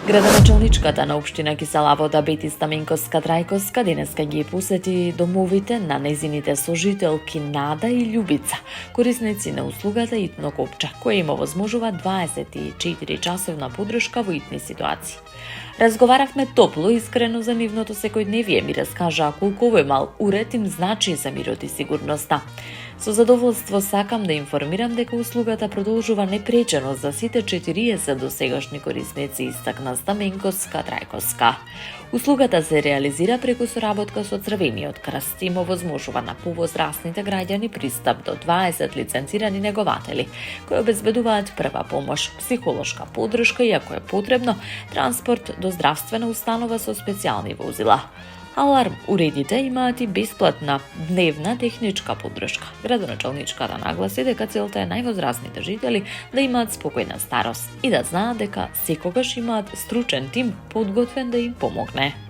Градоначалничката на општина Кисела Вода Бети Стаменковска Трајковска денеска ги посети домовите на незините сожителки Нада и Љубица, корисници на услугата Итно Копче, која им овозможува 24 часовна подршка во итни ситуации. Разговаравме топло и искрено за нивното секојдневие, ми раскажаа колку овој мал уред им значи за мирот и сигурноста. Со задоволство сакам да информирам дека услугата продолжува непречено за сите 40 досегашни корисници, истакна Стаменковска Трајковска. Услугата се реализира преку соработка со Црвениот крст и им овозможува на повозрасните граѓани пристап до 20 лиценцирани негователи, кои обезбедуваат прва помош, психолошка подршка и, ако е потребно, транспорт до здравствена установа со специјални возила. Аларм уредите имаат и бесплатна дневна техничка подршка. Градоначалничката нагласи дека целта е највозрасните жители да имаат спокојна старост и да знаат дека секогаш имаат стручен тим подготвен да им помогне.